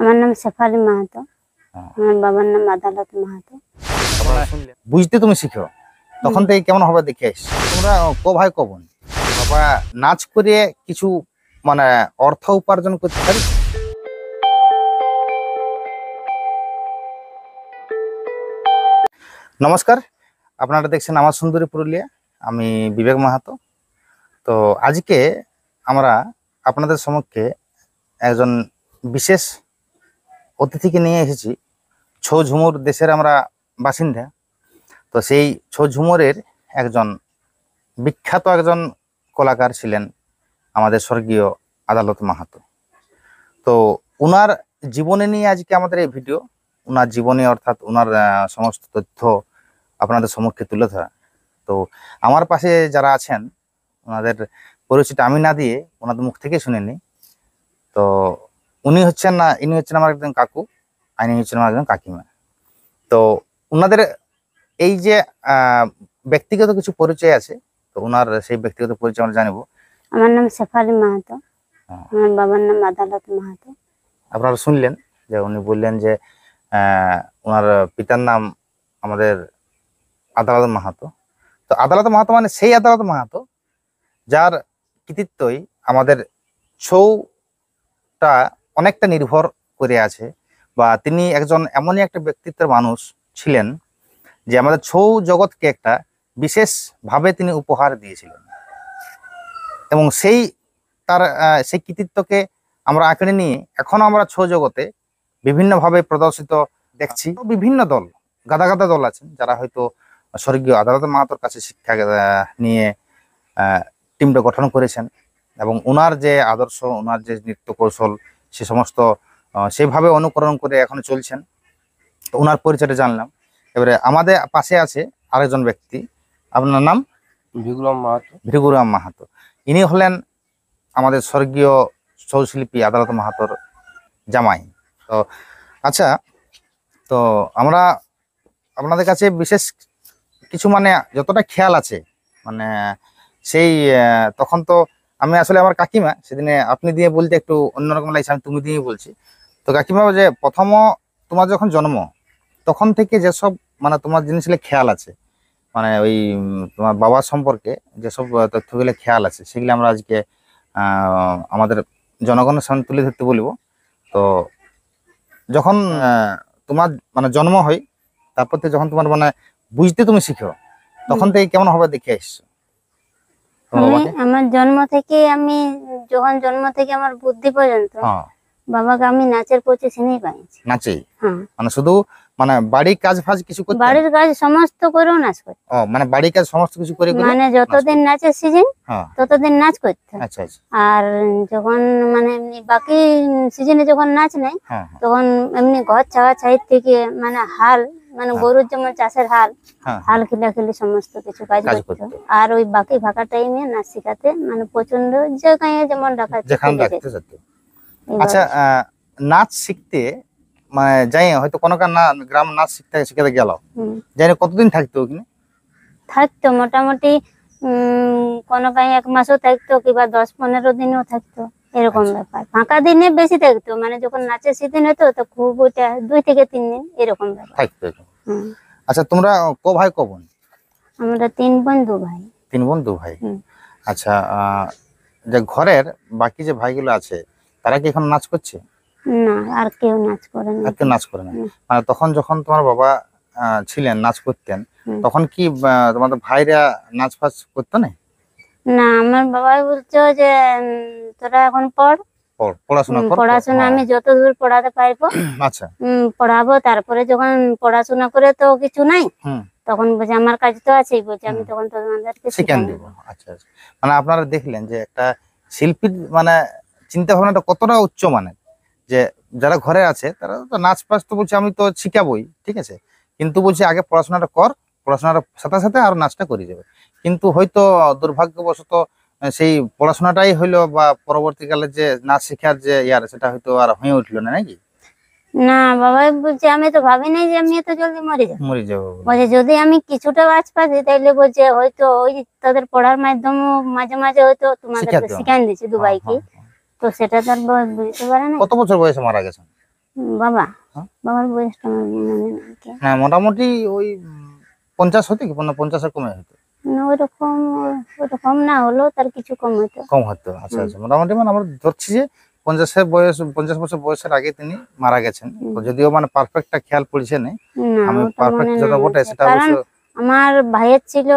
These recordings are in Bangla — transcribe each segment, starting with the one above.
আমার নাম শেফালি মাহাতো, আমার বাবার নাম আদালত মাহাতো। বুঝতে তুমি শিখো তখন থেকে কেমন হবে দেখে আসছো তোমরা ক ভাই ক বোন বাবা নাচ করে কিছু মানে অর্থ উপার্জন করতে পারি। নমস্কার, আপনারা দেখছেন আমার সুন্দরী পুরুলিয়া। আমি বিবেক মাহাতো। তো আজকে আমরা আপনাদের সম্মুখে একজন বিশেষ অতিথিকে নিয়ে এসেছি। ছৌ ঝুমুর দেশের আমরা বাসিন্দা। তো সেই ছৌ ঝুমুরের একজন বিখ্যাত একজন কলাকার ছিলেন আমাদের স্বর্গীয় আদালত মাহাতো। তো উনার জীবনে নিয়ে আজকে আমাদের এই ভিডিও। উনার জীবনে অর্থাৎ উনার সমস্ত তথ্য আপনাদের সম্মুখে তুলে ধরা। তো আমার পাশে যারা আছেন ওনাদের পরিচিত আমি না দিয়ে ওনাদের মুখ থেকে শুনে নিই। তো ইনি হচ্ছেন আমার একজন কাকু, ইনি হচ্ছেন আমার একজন কাকিমা। তো ওনাদের এই যে ব্যক্তিগত কিছু পরিচয় আছে, তো ওনার সেই ব্যক্তিগত পরিচয় আমরা জানবো। আমার নাম শেফালি মাহাতো, আমার বাবার নাম আদালত মাহাতো। আপনারা শুনলেন যে উনি বললেন যে ওনার পিতার নাম আমাদের আদালত মাহাতো। তো আদালত মাহাতো মানে সেই আদালত মাহাতো যার কৃতিত্বই আমাদের ছৌটা অনেকটা নির্ভর করে আছে, বা তিনি একজন এমনই একটা ব্যক্তিত্বের মানুষ ছিলেন যে আমাদের ছৌ জগৎকে একটা বিশেষভাবে তিনি উপহার দিয়েছিলেন। এবং সেই কৃতিত্বকে আমরা আঁকড়ে নিয়ে এখনো আমরা ছৌ জগতে বিভিন্নভাবে প্রদর্শিত দেখছি। বিভিন্ন দল, গাদা গাদা দল আছেন যারা হয়তো স্বর্গীয় আদালত মাহাতোর কাছে শিক্ষা নিয়ে টিমটা গঠন করেছেন, এবং ওনার যে আদর্শ, ওনার যে নৃত্য কৌশল সে সমস্ত সেভাবে অনুকরণ করে এখনো চলছেন। তো ওনার পরিচয়টা জানলাম। এবারে আমাদের পাশে আছে আরেকজন ব্যক্তি, আপনার নাম? ভৃগুরাম মাহাতো। ইনি হলেন আমাদের স্বর্গীয় ছৌশিল্পী আদালত মাহাতোর জামাই। তো আচ্ছা, তো আমরা আপনাদের কাছে বিশেষ কিছু মানে যতটা খেয়াল আছে মানে সেই তখন তো আমি আসলে আমার কাকিমা সেদিনে আপনি দিয়ে বলতে একটু অন্যরকম লাগছে, আমি তুমি দিয়ে বলছি। তো কাকিমা, যে প্রথম তোমার যখন জন্ম তখন থেকে যেসব মানে তোমার জিনিসগুলো খেয়াল আছে, মানে ওই তোমার বাবার সম্পর্কে যেসব তথ্যগুলো খেয়াল আছে সেগুলো আমরা আজকে আমাদের জনগণের সামনে তুলে ধরতে বলবো। তো যখন তোমার মানে জন্ম হয়, তারপর থেকে যখন তোমার মানে বুঝতে তুমি শিখো তখন থেকে কেমন হবে দেখে আসছো? আমার জন্ম থেকে আমার বুদ্ধি পর্যন্ত বাবাকে আমি নাচের প্রতি চিনি পাইছি। নাচেই মানে শুধু মানে বাড়ির কাজ ফাজ কিছু করতে? বাড়ির কাজ সমস্ত করেও নাচ করতে। মানে বাড়ির কাজ সমস্ত কিছু করে মানে যতদিন নাচের সিজন ততদিন নাচ করতে। আচ্ছা আচ্ছা। আর যখন মানে এমনি বাকি সিজনে যখন নাচ নেই তখন এমনি ঘর ছাওয়া ছাইড থেকে মানে হাল মানে গরুর যেমন চাষের হাল খিলাখিলি সমস্ত কিছু কাজ করতো। আর ওই বাকি ফাঁকা টাইমে নাচ শিখাতে মানে প্রচন্ড জায়গায় যেমন ডাকাতে। আচ্ছা, নাচ শিখতে মানে যাই হয়তো কোনো গ্রাম নাচ শিখাতে গেল, যাই কতদিন থাকতো ওখানে? থাকতো মোটামুটি কোনো গায়ে 1 মাসও থাকতো, কিংবা 10-15 দিনও থাকতো, এরকম ব্যাপার। ফাঁকা দিনে বেশি থাকতো, মানে যখন নাচের সিজন হতো তো খুব ওটা 2 থেকে 3 দিন এরকম ব্যাপার থাকতো। আচ্ছা, তোমরা ক ভাই ক বোন? আমরা 3 বোন 2 ভাই। 3 বোন 2 ভাই। আচ্ছা, যে ঘরের বাকি যে ভাইগুলো আছে তারা কি এখন নাচ করছে? না, আর কেউ নাচ করে না। আর কেউ নাচ করে না? মানে তখন যখন তোমার বাবা ছিলেন নাচ করতেন তখন কি তোমাদের ভাইরা নাচ ফাচ করতো না? না, আমার বাবাই বলছো যে তোরা এখন পড়াশোনা আমি যতদূর পড়াতে পারবো আচ্ছা পড়াবো, তারপরে যখন পড়াশোনা করে তো কিছু নাই তখন বলছে আমার কাজ তো আছেই, বলছে আমি তখন তোমাদেরকে শিখিয়ে দেব। আচ্ছা আচ্ছা। মানে আপনারা দেখলেন যে একটা শিল্পীর মানে চিন্তা ভাবনাটা কতটা উচ্চ মানের, যে যারা ঘরে আছে তারা তো নাচ পাস তো বলছে আমি তো শিখাবই, ঠিক আছে, কিন্তু বলছে আগে পড়াশোনাটা কর, পড়াশোনার সাথে সাথে আর নাচটা করে যাবে। কিন্তু হয়তো দুর্ভাগ্যবশত সেই পড়াশোনাটাই হইলো বা পরবর্তীকালে যে নাচ শেখার যে সেটা হয়তো আর হয়ে উঠলো না, নাকি? না, বাবাই বলছে আমি তো ভাবি নাই যে আমি এত জলদি মরে যাবো। বলছে যদি আমি কিছুটা কাজ পাচ্ছি তাইলে বলছে হয়তো ওই তাদের পড়ার মাধ্যমে মাঝে মাঝে হয়তো তোমাদের শিখান দিচ্ছে 2 ভাইকে। তো সেটা তার বুঝতে পারে না। কত বছর বয়সে মারা গেছেন? বাবা হ্যাঁ। বাবার বয়সটা আমার মনে নেই কি। হ্যাঁ মোটামুটি ওই 50 হতো কি 50-এর কমে হতো? না, ওইরকম না হলেও তার কিছু কম হতো। কম হতো, আচ্ছা আচ্ছা। মোটামুটি মানে আমরা ধরছি যে 50 বছর বয়সের আগে তিনি মারা গেছেন। তো যদিও মানে পারফেক্টটা খেয়াল পড়ছে না, না আমি ওটা পারফেক্ট মনে যেটা নাই বটে আছে। সেটা কারণ অবশ্য। আমার ভাইয়ের ছিল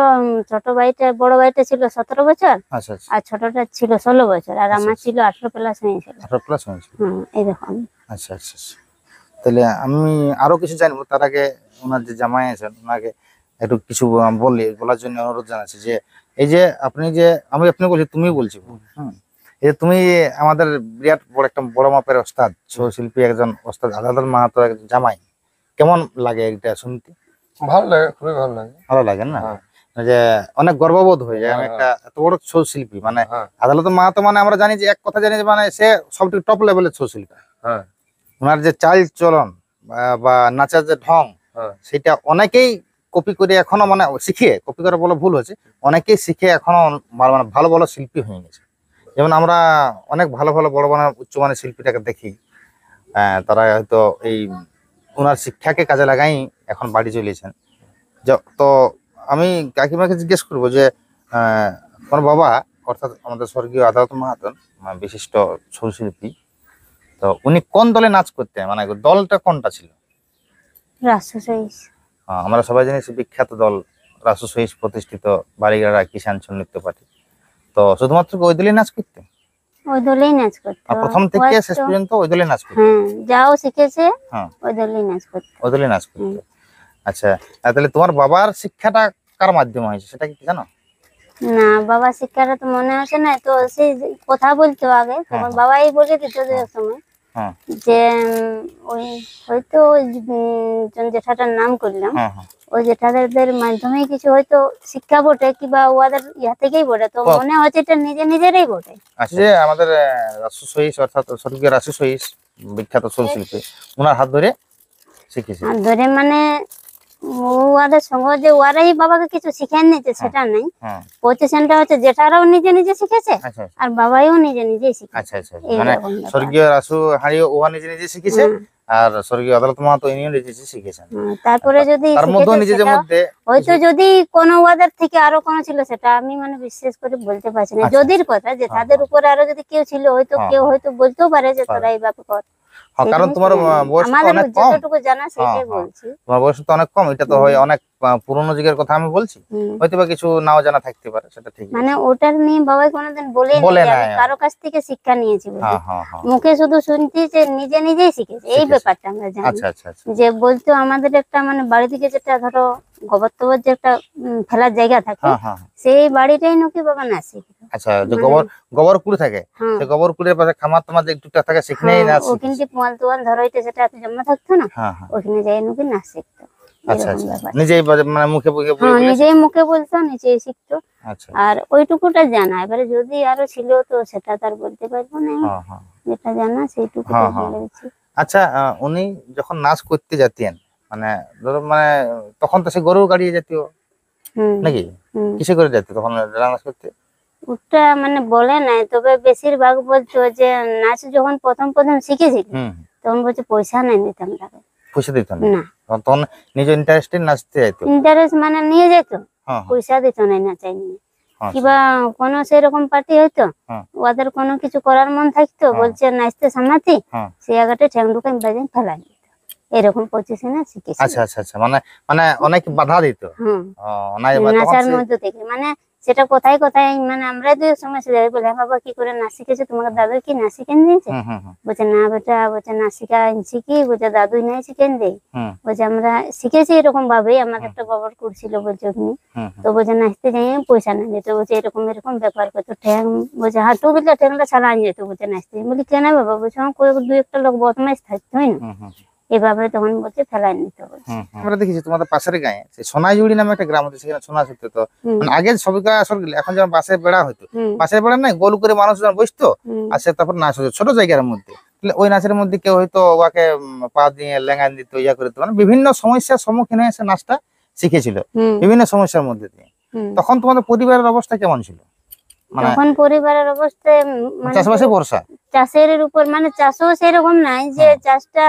ছোট ভাইটা, বড় ভাইটা ছিল 17 বছর আচ্ছা আচ্ছা। আর ছোটটা ছিল 16 বছর আর আচ্ছা, আমার আচ্ছা। ছিল 18 প্লাস হয়েছিল। 18 প্লাস হয়েছিল। এরকম। আচ্ছা আচ্ছা আচ্ছা। তাহলে আমি আরো কিছু জানবো, তার আগে ওনার যে জামাই আছেন ওনাকে একটু কিছু বলার জন্য অনুরোধ জানাচ্ছি যে এই যে আপনি যে আপনি বলছি তুমি বলছি, এই যে তুমি আমাদের বিরাট বড় মাপের ওস্তাদ, শিল্পী একজন ওস্তাদ আলাদার মাহাতো একজন জামাই, কেমন লাগে এটা শুনতে? ভালো লাগে, খুবই ভালো লাগে। ভালো লাগে না? হ্যাঁ। যে অনেক গর্ববোধ হয়ে যায় আমি হ্যাঁ, একটা এত বড় ছৌ শিল্পী, মানে হ্যাঁ, আদালত মাহাতো মানে আমরা জানি যে এক কথা জানি যে মানে সে সবথেকে টপ লেভেলের ছৌ শিল্পী। হ্যাঁ, ওনার যে চাল চলন বা নাচার যে ঢং, হ্যাঁ, সেটা অনেকেই কপি করে এখনো মানে শিখে, কপি করে বলে ভুল হচ্ছে, অনেকেই শিখে এখনো মানে ভালো ভালো শিল্পী হয়ে গেছে। যেমন আমরা অনেক ভালো ভালো বড় বড় উচ্চমানের শিল্পীটাকে দেখি, তারা হয়তো এই ওনার শিক্ষাকে কাজে লাগাই এখন বাড়ি চলেছেন। তো আমি কাকিমাকে জিজ্ঞেস করবো যে আমার বাবা অর্থাৎ আমাদের স্বর্গীয় আদালত মাহাতন বিশিষ্ট ছৌ শিল্পী, তো উনি কোন দলে নাচ করতেন, মানে দলটা কোনটা ছিল? রাসুসাইস। আমরা সবাই জানি বিখ্যাত দল রাসুসাইস প্রতিষ্ঠিত বালিগাড়া কিষান ছৌ নৃত্য পার্টি। তো শুধুমাত্র ওই দলেই নাচ করতে? ওই দলেই নাচ করতো। আর প্রথম থেকে শেষ পর্যন্ত ওই দলেই নাচ করতে? হ্যাঁ, যাও শিখেছে হ্যাঁ, ওই দলেই নাচ করতো। ওই দলেই নাচ করতে। আচ্ছা, তাহলে তোমার বাবার শিক্ষাটা কার মাধ্যমে হয়েছে সেটা কি জানো? না, বাবা শিক্ষাটা তো মনে আছে না, তো সেই কথা বলতো আগে, তখন বাবাই বলে দিত যে এক সময় হ্যাঁ যে ওই হয়তো ওই জেঠাটার নাম করলাম, হ্যাঁ হ্যাঁ। ওই জেঠাদের মাধ্যমে কিছু হয়তো শিক্ষা বটে কিংবা ওদের ইয়া থেকেই বটে, তো মনে হচ্ছে এটা নিজেরাই বটে। আচ্ছা, যে আমাদের রাসু সহিস অর্থাৎ স্বর্গীয় রাসু সহিস বিখ্যাত ছৌ শিল্পী, ওনার হাত ধরে শিখেছে। আর ধরে মানে ওদের সঙ্গে যে ওরাই বাবাকে কিছু শিখেন নিতে সেটা নেই, হ্যাঁ, পজিশনটা হচ্ছে জেঠারাও নিজে নিজে শিখেছে আচ্ছা আর বাবাইও নিজে নিজেই শিখেছে। আচ্ছা আচ্ছা। মানে এইরকম ব্যাপার। স্বর্গীয় রাসু হারিও ওহা নিজে নিজে শিখেছে, আর স্বর্গীয় আদালত মাহাতো ইনিও নিজে নিজে শিখেছেন। তারপরে যদি তার মধ্যে শিখেছে নিজেদের সেটা মধ্যে হয়তো যদি কোনো ওদের থেকে আরো কোনো ছিল সেটা আমি মানে বিশেষ করে বলতে পারছি না, আচ্ছা, যদির কথা যে তাদের উপরে আরো যদি কেউ ছিল হয়তো কেউ হয়তো বলতেও পারে যে তোরা এইভাবে কর। কারণ তোমার বয়স তো আমাদের অনেক কম, যতটুকু জানা সেটাই বলছি। তোমার বয়স তো অনেক কম, এটা তো হয় অনেক পুরনো যুগের কথা আমি বলছি, হয়তো বা কিছু নাও জানা থাকতে পারে, সেটা ঠিক। মানে ওটার নিয়ে বাবাই কোনোদিন বলে না, আমি কারো কাছ থেকে শিক্ষা নিয়েছি বলে, হ্যাঁ হ্যাঁ হ্যাঁ। মুখে শুধু শুনছি যে নিজে নিজেই শিখেছে, এই ব্যাপারটা আমরা জানি। আচ্ছা আচ্ছা আচ্ছা। যে বলতো আমাদের একটা মানে বাড়ি থেকে যেটা ধরো গোবর তোবর যে একটা ফেলার জায়গা থাকে, হ্যাঁ হ্যাঁ। সেই বাড়িটাই নাকি বাবা নাচ শিখতো। আচ্ছা, যে গোবর কুড়ে থাকে, সেই গোবর কুড়ের পাশে খামার তোমার যে একটুটা থাকে সেখানেই নাচ শিখেছে। ওখানে যে পোয়াল তোয়াল ধরো এটা যেটা জমা থাকতো না, হ্যাঁ হ্যাঁ। ওখানে যাই নাকি নাচ শিখতো। আচ্ছা আচ্ছা, নিজেই মানে মুখে মুখে নিজেই মুখে বলতো, নিজেই শিখতো। আচ্ছা, আর ওইটুকুটা জানা, এবারে যদি আরো ছিল তো সেটা তার বলতে পারবো না, হ্যাঁ হ্যাঁ। যেটা জানা সেইটুকু বলেছি। আচ্ছা, উনি যখন নাচ করতে যেতেন মানে ধরো মানে তখন তো সে গরুর গাড়িয়ে যেতেও নাকি কিসে করে যেত তখন নাচ করতে? ওটা মানে বলে নাই, তবে বেশিরভাগ বলতো যে নাচ যখন প্রথম প্রথম শিখেছি তখন বলছে পয়সা নাই নিতাম তাকে। পয়সা দিত না, তখন নিজের ইন্টারেস্টে নাচতে যেত? ইন্টারেস্ট মানে নিয়ে যেত, পয়সা দিত না নাচাই নিয়ে। কিবা কোনো সেরকম পার্টি হইতো, ওদের কোনো কিছু করার মন থাকতো, বলছে নাচতে সামনাতি, সে আগাতে ঠ্যাং ঢুকাই বাজে ফেলাই দিত, এরকম পজিশনে শিখেছি। আচ্ছা আচ্ছা আচ্ছা। মানে মানে অনেক বাধা দিত নাচার মধ্যে থেকে, মানে সেটা কোথায় কোথায় মানে আমরা দুই সময় বলে বাবা কি করে নাচ শিখেছে, তোমাকে দাদু কি নাচ শিখেন দিয়েছে? বলছে না বেটা, বলছে নাচ শিখি, বলছে দাদুই নাই শিখেন দেয়, বলছে আমরা শিখেছি এরকম ভাবে, আমাদের একটা গোবর কুড়ছিল বলছে ওখানে, তো বলছে নাচতে যাই পয়সা না দিত, বলছে এরকম এরকম ব্যাপার করতো, ঠ্যাং বলছে হাঁটু বলছে ঠ্যাংটা ছাড়া আন যেত, বলছে নাচতে। বলি কেন বাবা? বলছে আমার দু একটা লোক বদমাইশ থাকতো হয় না, এভাবে তখন বলছে ফেলাই নিতে বলছে। আমরা দেখেছি তোমাদের পাশের গায়ে সোনাইজুড়ি নামে একটা গ্রাম আছে, সেখানে সোনা হতো তো, মানে আগে সবই আসর গেলে এখন যেমন বাসের বেড়া হতো, বাসের বেড়া নাই গোল করে মানুষজন বসতো আর সে তারপর নাচ হতো ছোট জায়গার মধ্যে, ওই নাচের মধ্যে কেউ হয়তো ওকে পা দিয়ে লেঙ্গান দিত, ইয়া করে দিত, মানে বিভিন্ন সমস্যার সম্মুখীন হয়ে সে নাচটা শিখেছিল বিভিন্ন সমস্যার মধ্যে দিয়ে। তখন তোমাদের পরিবারের অবস্থা কেমন ছিল? মানে তখন পরিবারের অবস্থা মানে চাষবাসে ভরসা। চাষের উপর, মানে চাষও সেরকম নাই যে চাষটা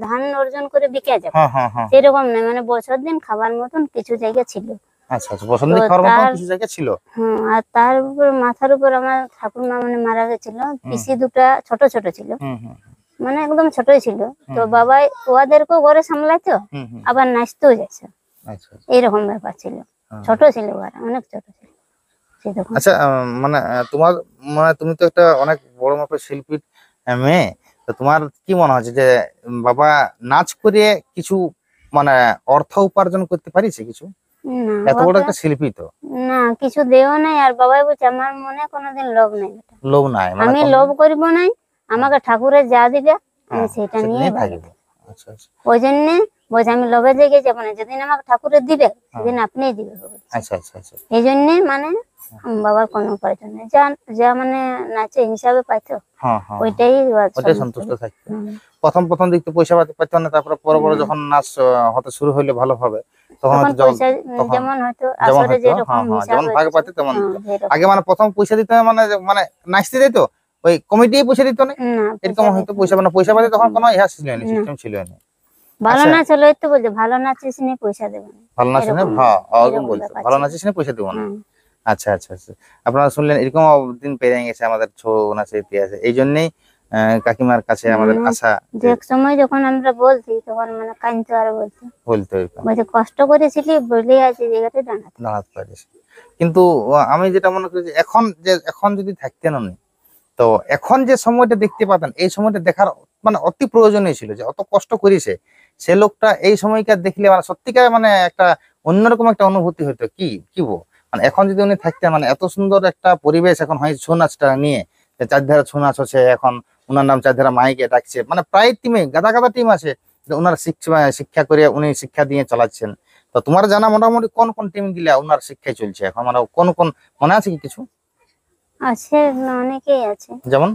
ধান অর্জন করে বিকে যাবে, হ্যাঁ হ্যাঁ হ্যাঁ। সেরকম নাই, মানে বছর দিন খাবার মতন কিছু জায়গা ছিল। আচ্ছা আচ্ছা, বসন্তী খাওয়ার মতো কিছু জায়গা ছিল। হ্যাঁ, আর তার উপর মাথার উপর আমার ঠাকুরমা মানে মারা গেছিল, পিসি দুটা ছোট ছোট ছিল, হুম হুম মানে একদম ছোটই ছিল। তো বাবাই ওদেরকেও ঘরে সামলাইতো, হুম হুম। আবার নাচতেও যাচ্ছে, আচ্ছা আচ্ছা। এইরকম ব্যাপার ছিল। ছোট ছিল ওরা, অনেক ছোট ছিল সে তখন। আচ্ছা মানে তোমার মানে তুমি তো একটা অনেক বড় মাপের শিল্পীর মেয়ে, তো তোমার কি মনে হচ্ছে যে বাবা নাচ করে কিছু মানে অর্থ উপার্জন করতে পারিছে কিছু? না, এত বড় একটা শিল্পী তো। না কিছু দেও নাই। আর বাবাই বলছে আমার মনে কোনোদিন লোভ নাই বেটা, লোভ নাই, মানে আমি লোভ করিব নাই, আমাকে ঠাকুরের যা দিবে আমি সেটা নিয়ে থাকবে। ভাগবো। আচ্ছা আচ্ছা ওই জন্য বলছে আমি লোভে জেগে যাবো না, যেদিন আমাকে ঠাকুরের দিবে সেদিন আপনিই দিবে। আচ্ছা আচ্ছা আচ্ছা। এই জন্য মানে বাবার কোনো উপার্জন নেই, যা যা মানে নাচে হিসাবে পাইতো হ্যাঁ হ্যাঁ, ওইটাই ওটাই সন্তুষ্ট থাকতো। প্রথম প্রথম দিক তো পয়সা পাইতো না, তারপরে পরে পরে যখন নাচ হতে শুরু হইলে ভালোভাবে তখন হয়তো পয়সা যেমন হয়তো আসরে যেরকম যেমন হিসাবে ভাগ পাইতো তেমন দিত। সেরকম। আগে মানে প্রথম পয়সা দিতে মানে মানে নাচতে দিত, ওই কমিটি পয়সা দিত না, না, এরকম হয়তো পয়সা মানে পয়সা পাইতে তখন কোনো ইহা ছিল না, সিস্টেম ছিল না। ভালো আচ্ছা। নাচ হলো তো বলছে ভালো নাচিস নি পয়সা দেবো না, ভালো নাচ না, এরকম হ্যাঁ ওরকম এরকম বলতো, ব্যাপার ভালো ছিল। নাচিস না পয়সা দেবো না। হুম। আচ্ছা আচ্ছা আচ্ছা, আপনারা শুনলেন এরকম দিন পেরিয়ে গেছে আমাদের ছৌ নাচের ইতিহাসে। এই জন্যই কাকিমার কাছে আমাদের মানে আশা যে এক সময় যখন আমরা বলছি তখন মানে কাইনতো আর বলতো, বলতে এরকম বলছে কষ্ট করেছিলি বলে আছে জায়গাটা দাঁড়াতে। দাঁড়াতে পারিস। কিন্তু আমি যেটা মনে করি যে এখন যদি থাকতেন উনি, তো এখন যে সময়টা দেখতে পাতেন, এই সময়টা দেখার মানে অতি প্রয়োজনীয় ছিল। যে অত কষ্ট করেছে সে লোকটা, এই সময়কার দেখলে মানে সত্যিকার মানে একটা অন্যরকম একটা অনুভূতি হতো। কি মানে এখন যদি উনি থাকতেন, মানে এত সুন্দর একটা পরিবেশ এখন হয় ছৌ নাচটা নিয়ে, যে চারধারা ছৌ নাচ হচ্ছে, এখন উনার নাম চারধারা মাইকে ডাকছে, মানে প্রায় টিমে গাদা গাদা টিম আছে যে উনার শিক্ষা করে উনি শিক্ষা দিয়ে চালাচ্ছেন। তো তোমার জানা মোটামুটি কোন কোন টিম গিলা উনার শিক্ষায় চলছে এখন, মানে কোন কোন মনে আছে কি কিছু? আছে, অনেকেই আছে, যেমন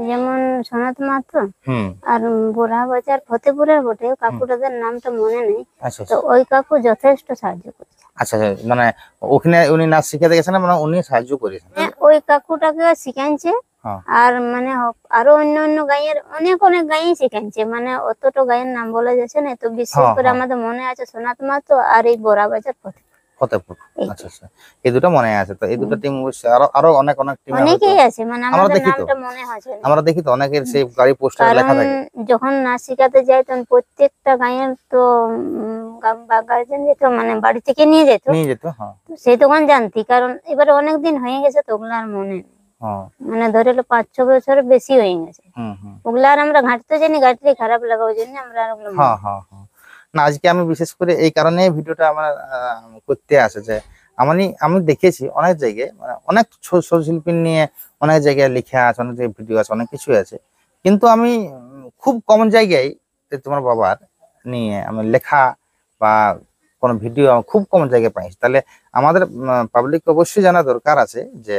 যেমন সনাত মাহাতো, হুম আর বুড়া বাজার ফতেপুরের বটে, কাকুটাদের নামটা মনে নেই। আচ্ছা তো ওই কাকু যথেষ্ট সাহায্য করছে। আচ্ছা, মানে ওখানে উনি নাচ শিখাতে গেছেন না, মানে উনি সাহায্য করেছেন। ওই কাকুটাকে শিখাইছে, হ্যাঁ। আর মানে আরো অন্য অন্য গাঁয়ের অনেক অনেক গাঁয়ে শিখাইছে, মানে অতটা গাঁয়ের নাম বলা যাচ্ছে না, তো বিশেষ করে আমাদের মনে আছে সনাত মাহাতো আর এই বড়া বাজার ফতেপুর। আচ্ছা আচ্ছা, এই দুটো মনে আছে। তো এই দুটো টিম অবশ্যই আরো আরো অনেক অনেক টিম অনেকেই আছে, মানে আমরা আমাদের দেখি তো, নামটা মনে হচ্ছে না। আমরা দেখি তো অনেকের সেই গাড়ি পোস্টারে লেখা থাকে। যখন নাচ শিখাতে যাই তখন প্রত্যেকটা গাঁয়ের তো গার্জেন যেত, মানে বাড়ি থেকে নিয়ে যেত। হ্যাঁ। সেই তখন জানতি, কারণ এবারে অনেকদিন হয়ে গেছে তো ওগুলো আর মনে নেই। হ্যাঁ। মানে ধরে 5-6 বছরের বেশি হয়ে গেছে। ওগুলা আর আমরা ঘাঁটতে জানি, ঘাঁটলে খারাপ লাগা, ওই জন্য আমরা আর ওগুলো না, আজকে আমি বিশেষ করে এই কারণে ভিডিওটা আমার করতে আসে যে আমি দেখেছি অনেক জায়গায়, মানে অনেক ছৌ শিল্পী নিয়ে অনেক জায়গায় লেখা আছে, অনেক জায়গায় ভিডিও আছে, অনেক কিছুই আছে, কিন্তু আমি খুব কম জায়গায় তোমার বাবার নিয়ে আমি লেখা বা কোনো ভিডিও খুব কম জায়গায় পাইছি। তাহলে আমাদের পাবলিক অবশ্যই জানা দরকার আছে যে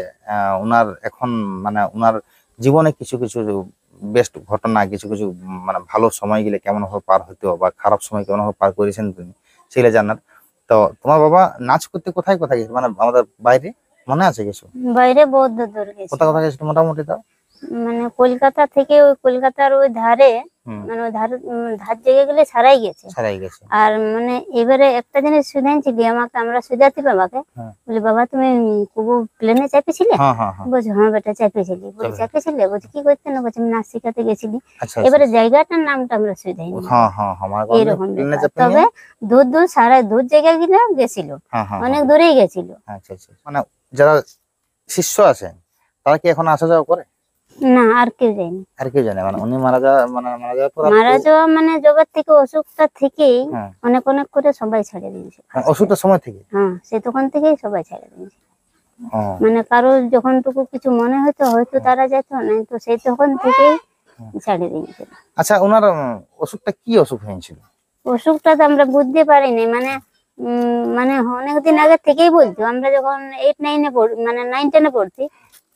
ওনার এখন মানে ওনার জীবনে কিছু কিছু বেস্ট ঘটনা, কিছু কিছু মানে ভালো সময় গেলে কেমন ভাবে পার হইতো বা খারাপ সময় কেমন ভাবে পার করেছেন তিনি, সেগুলো জানার। তো তোমার বাবা নাচ করতে কোথায় কোথায় গেছে, মানে আমাদের বাইরে মনে আছে কিছু? বাইরে বহুত দূর গেছে। কোথায় কোথায় গেছে মোটামুটি তাও? মানে কলকাতা থেকে, ওই কলকাতার ওই ধারে, মানে ওই ধার জায়গা গুলো ছাড়াই গেছে। আর মানে এবারে একটা জিনিস শুধাইছিলি আমাকে, আমরা শুধাতি বাবাকে, বলি বাবা তুমি প্লেনে চাপিছিলে? বলছি হ্যাঁ বেটা চাপিয়েছিলি। বলি চাপিয়েছিলে? বলছি কি করতে না? বলছি আমি নাচ শিখাতে গেছিলি। এবারে জায়গাটার নামটা আমরা শুধাইনি, এরকম। তবে দূর দূর দূর জায়গা গুলো গেছিল, অনেক দূরেই গেছিল। মানে যারা শিষ্য আছেন তারা কি এখন আসা যাওয়া করে? না, আর কেউ যায়নি। আর কেউ জানে? মানে উনি মারা যাওয়া মানে জগৎ থেকে অসুখটা থেকেই অনেক অনেক করে সবাই ছেড়ে দিয়েছে। অসুখটার সময় থেকে? হ্যাঁ, সে তখন থেকেই সবাই ছেড়ে দিয়েছে। মানে কারো যখনটুকু কিছু মনে হতো হয়তো তারা যেত না, তো সেই তখন থেকেই ছেড়ে দিয়েছে। আচ্ছা, ওনার অসুখটা কি অসুখ হয়েছিল? অসুখটা তো আমরা বুঝতে পারিনি, মানে মানে অনেকদিন আগে থেকেই বলতো। আমরা যখন 8-9-এ মানে 9-10-এ পড়ছি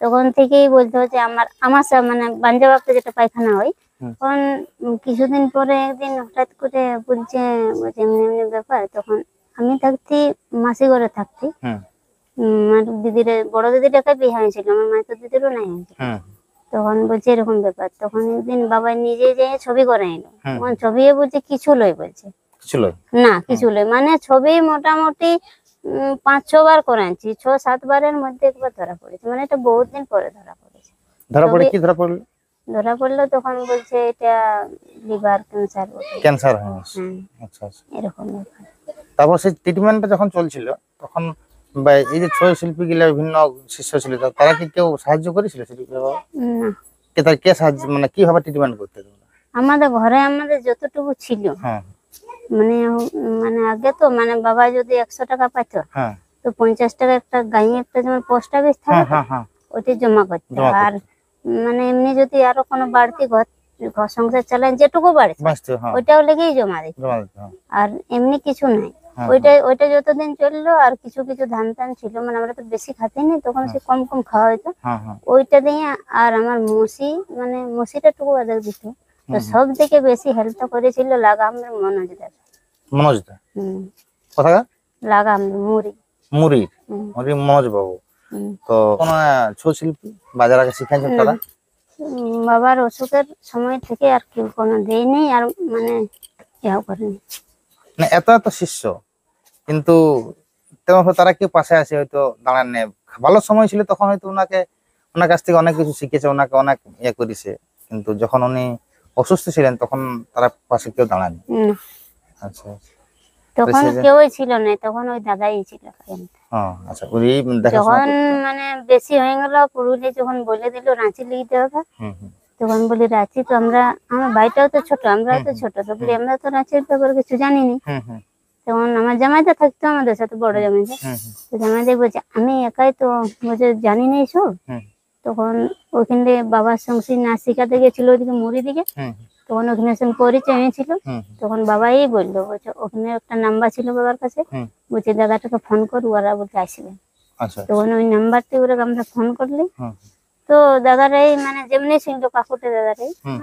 তখন থেকেই বলতো যে আমার মানে পাঞ্জাবাতে যেটা পায়খানা হয়, তখন কিছুদিন পরে একদিন হঠাৎ করে বলছে এমনি এমনি ব্যাপার। তখন আমি থাকতি মাসি ঘরে থাকতি, আমার দিদির বড় দিদির একা বিয়ে হয়েছিল, আমার মায়ের তো দিদিরও নাই হয়েছিল। হুম তখন বলছে এরকম ব্যাপার, তখন একদিন বাবা নিজে যেয়ে ছবি করে এলো। হুম। তখন ছবি বলছে কিছু লয়, বলছে কিছু লয়। না কিছু লয়, মানে ছবি মোটামুটি 5-6 বার করেছি, 6-7 বারের মধ্যে একবার ধরা পড়েছে, মানে এটা বহুত দিন পরে ধরা পড়েছে। ধরা পড়ে ছবি- কি ধরা পড়লো? ধরা পড়লো তখন বলছে এটা লিভার ক্যান্সার বটে। ক্যান্সার হয়ে গেছে। হ্যাঁ, আচ্ছা আচ্ছা। এরকম ব্যাপার। তারপর সেই ট্রিটমেন্টটা যখন চলছিল তখন বা এই যে ছবি শিল্পী গুলা বিভিন্ন শিষ্য ছিল তারা কি কেউ সাহায্য করেছিল শিল্পীবাবু? না, কে তার কে সাহায্য মানে কিভাবে ট্রিটমেন্ট করতে তোমরা? আমাদের ঘরে আমাদের যতটুকু ছিল, হ্যাঁ মানে মানে আগে তো মানে বাবা যদি 100 টাকা পাইতো, হ্যাঁ তো 50 টাকা একটা গাঁয়ে একটা যেমন পোস্ট অফিস থাকে, হ্যাঁ হ্যাঁ হ্যাঁ ওইটা জমা করতে। জমা করতে। আর মানে এমনি যদি আরো কোনো বাড়তি ঘর ঘর সংসার চালান যেটুকু বাড়ছে বাঁচতে হ্যাঁ ওইটাও লেগেই জমা দিত। জমা দিতে হ্যাঁ আর এমনি কিছু নাই। হ্যাঁ, ওইটা যতদিন চললো, আর কিছু কিছু ধান টান ছিল, মানে আমরা তো বেশি খাতি নি তখন, সে কম কম খাওয়া হইতো, হ্যাঁ হ্যাঁ ওইটা দিয়ে। আর আমার মসি, মানে মসিটা টুকু আদার দিত। তো সব থেকে বেশি হেল্প করেছিল লাগামের মনোজ দাদা। মনোজ দা হুম, কোথাকার? লাগাম মুড়ি। মুড়ি হুম, মুড়ি মনোজ বাবু। হুম। তো কোন ছৌ শিল্পী বাজার আগে শিখাইছেন না, তারা? বাবার অসুখের সময় থেকে আর কেউ কোনো দেয়নি, আর মানে ইয়া করেনি। মানে এত এত শিষ্য কিন্তু তেমন তারা কেউ পাশে আসে হয়তো দাঁড়ান নেই। ভালো সময় ছিল তখন হয়তো ওনার কাছ থেকে অনেক কিছু শিখেছে, ওনাকে অনেক ইয়ে করেছে, কিন্তু যখন উনি অসুস্থ ছিলেন তখন তারা পাশে কেউ দাঁড়াননি। আচ্ছা তখন সে যে- কেউই ছিল না, তখন ওই দাদাই ছিল। আচ্ছা ওই দেখাশোনা যখন করতো। মানে বেশি হয়ে গেল, পুরুলিয়া যখন বলে দিল রাঁচি লিখতে হবে, হুম হুম তখন বলি রাঁচি তো আমার বাড়িটাও তো ছোট, আমরাও তো ছোট, তো বলি আমরা তো রাঁচির ব্যাপারে কিছু জানি না। হুম হুম তখন আমার জামাইটা থাকতো আমাদের সাথে, বড় জামাইটা। হুম হুম তো জামাইটাই বলছে আমি একাই তো বলছে জানি না সব। হুম তখন ওখানে বাবার সঙ্গে নাচ শিখাতে গেছিল ওইদিকে মুড়ি দিকে, হুম তখন ওখানে সঙ্গে পরিচয় হয়েছিল। হুম তখন বাবাই বললো, বলছে ওখানে একটা নাম্বার ছিল বাবার কাছে, হুম। বলছে দাদাটাকে ফোন কর, ওরা বলতে আসবে। আচ্ছা তখন ওই নাম্বারটি ওরা আমরা ফোন করলি, হুম তো দাদারাই মানে যেমনি ছিল কাকুটে দাদারাই, হুম